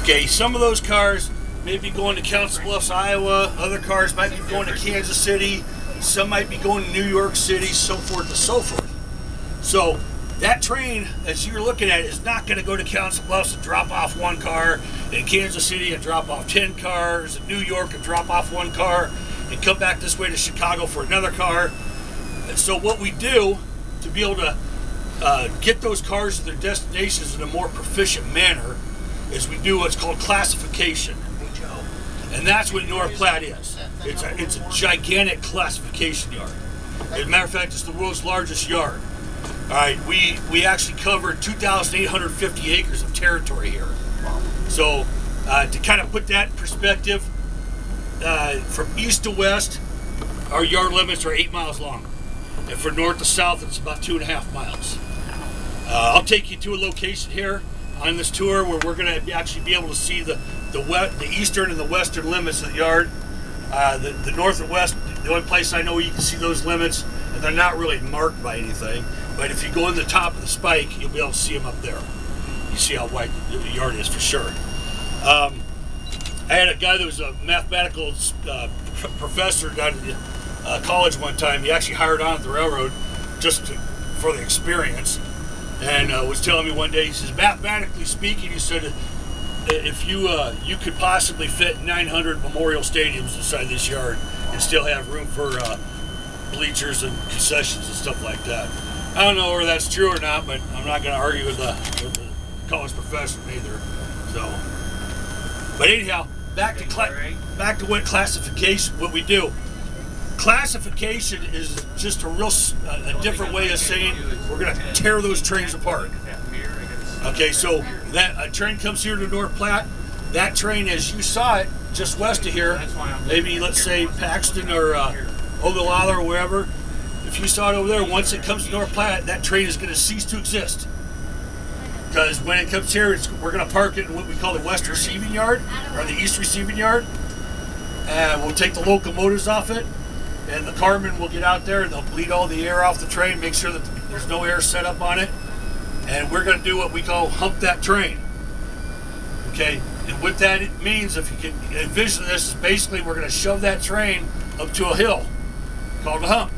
Okay, some of those cars may be going to Council Bluffs, Iowa. Other cars might be going to Kansas City. Some might be going to New York City, so forth and so forth. So that train, as you're looking at it, is not going to go to Council Bluffs and drop off one car, in Kansas City and drop off 10 cars, in New York and drop off one car, and come back this way to Chicago for another car. And so what we do to be able to get those cars to their destinations in a more proficient manner is we do what's called classification. And that's what North Platte is. It's a gigantic classification yard. As a matter of fact, it's the world's largest yard. All right, we actually cover 2,850 acres of territory here. So to kind of put that in perspective, from east to west, our yard limits are 8 miles long. And from north to south, it's about 2.5 miles. I'll take you to a location here on this tour where we're going to actually be able to see the eastern and the western limits of the yard. The north and west, the only place I know where you can see those limits, and they're not really marked by anything, but if you go in the top of the spike, you'll be able to see them up there. You see how wide the yard is for sure. I had a guy that was a mathematical professor down at college one time. He actually hired on at the railroad just for the experience, and was telling me one day, he says, mathematically speaking, he said, if you could possibly fit 900 memorial stadiums inside this yard and still have room for bleachers and concessions and stuff like that. I don't know whether that's true or not, but I'm not going to argue with the college professor either. So, but anyhow, back to what classification, what we do. Classification is just a different way of saying we're going to tear those trains apart. Okay, so that a train comes here to North Platte. That train, as you saw it, just west of here, maybe let's say Paxton or Ogallala or wherever. If you saw it over there, once it comes to North Platte, that train is going to cease to exist. Because when it comes here, we're going to park it in what we call the west receiving yard or the east receiving yard, and we'll take the locomotives off it, and the carmen will get out there and they'll bleed all the air off the train, make sure that there's no air set up on it. And we're going to do what we call hump that train. Okay, and what that means, if you can envision this, is basically we're going to shove that train up to a hill called a hump.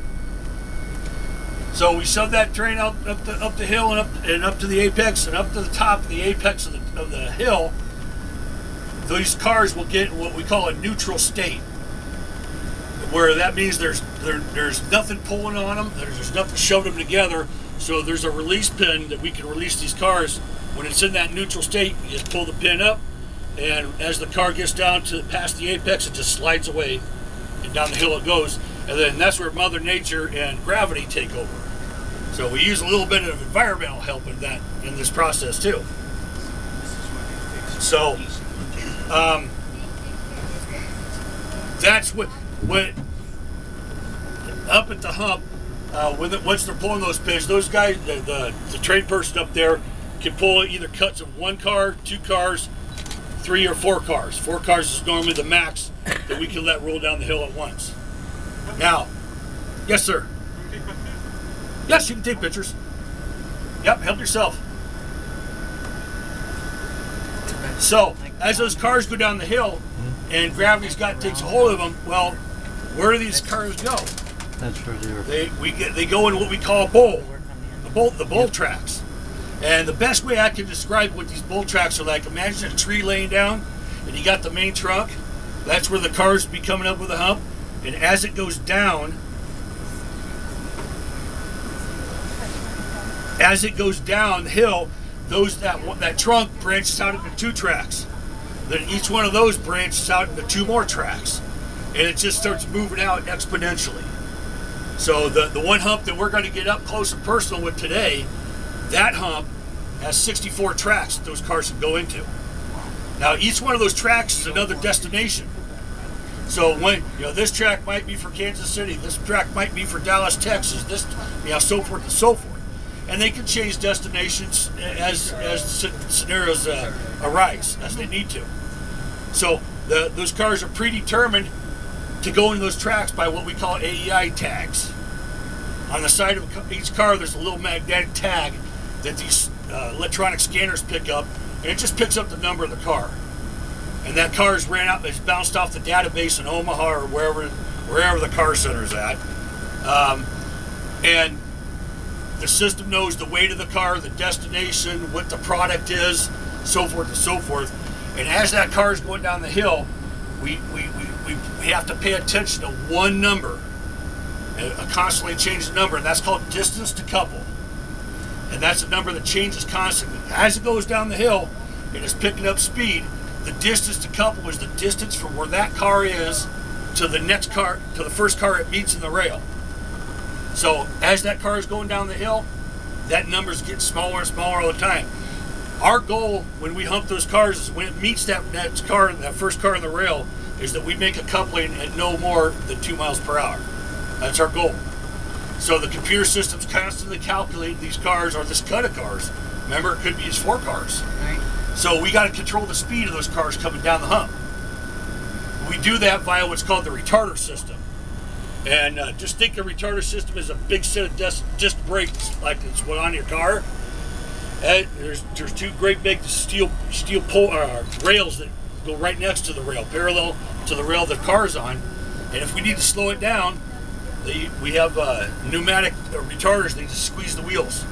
So we shove that train up the hill and up to the apex, and up to the top of the apex of the hill. These cars will get what we call a neutral state, where that means there's nothing pulling on them, there's nothing shoving them together. So there's a release pin that we can release these cars. When it's in that neutral state, you just pull the pin up, and as the car gets down to past the apex, it just slides away, and down the hill it goes. And then that's where Mother Nature and gravity take over. So we use a little bit of environmental help in this process too. So that's what up at the hump. Once they're pulling those pins, those guys, the train person up there, can pull either cuts of 1 car, 2 cars, 3 or 4 cars. 4 cars is normally the max that we can let roll down the hill at once. Now, yes, sir. Yes, you can take pictures. Yep, help yourself. So, as those cars go down the hill and gravity's takes a hold of them, well, where do these cars go? That's right there. They go in what we call a bowl, the bowl tracks. And the best way I can describe what these bowl tracks are like, imagine a tree laying down, and you got the main trunk. That's where the cars be coming up with a hump. And as it goes down, the hill, that trunk branches out into 2 tracks. Then each one of those branches out into 2 more tracks, and it just starts moving out exponentially. So the one hump that we're going to get up close and personal with today, that hump has 64 tracks that those cars can go into. Now each one of those tracks is another destination. So when this track might be for Kansas City, this track might be for Dallas, Texas, this so forth and so forth. And they can change destinations as scenarios arise, as they need to. So those cars are predetermined to go into those tracks by what we call AEI tags. On the side of each car, there's a little magnetic tag that these electronic scanners pick up, and it just picks up the number of the car. and that car's ran out, it's bounced off the database in Omaha or wherever the car center's at. And the system knows the weight of the car, the destination, what the product is, so forth and so forth. And as that car is going down the hill, we have to pay attention to one number, a constantly changing number, and that's called distance to couple. And that's a number that changes constantly. As it goes down the hill, it is picking up speed. The distance to couple is the distance from where that car is to the next car, to the first car it meets in the rail. So as that car is going down the hill, that number's getting smaller and smaller all the time. Our goal when we hump those cars is when it meets that first car in the rail, is that we make a coupling at no more than 2 miles per hour. That's our goal. So the computer system's constantly calculating these cars, or this cut of cars. Remember, it could be just 4 cars. Right. So we got to control the speed of those cars coming down the hump. We do that via what's called the retarder system. And just think the retarder system is a big set of disc brakes, like it's what on your car. And there's 2 great big steel rails that go right next to the rail, parallel to the rail the car's on. And if we need to slow it down, we have pneumatic retarders. They just squeeze the wheels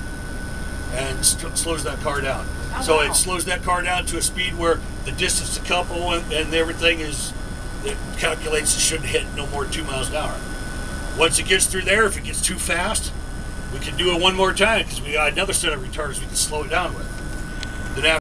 and slows that car down. Oh, so wow. it slows that car down to a speed where the distance to couple and everything is, it calculates it shouldn't hit no more than 2 miles an hour. Once it gets through there, if it gets too fast, we can do it one more time because we got another set of retarders we can slow it down with.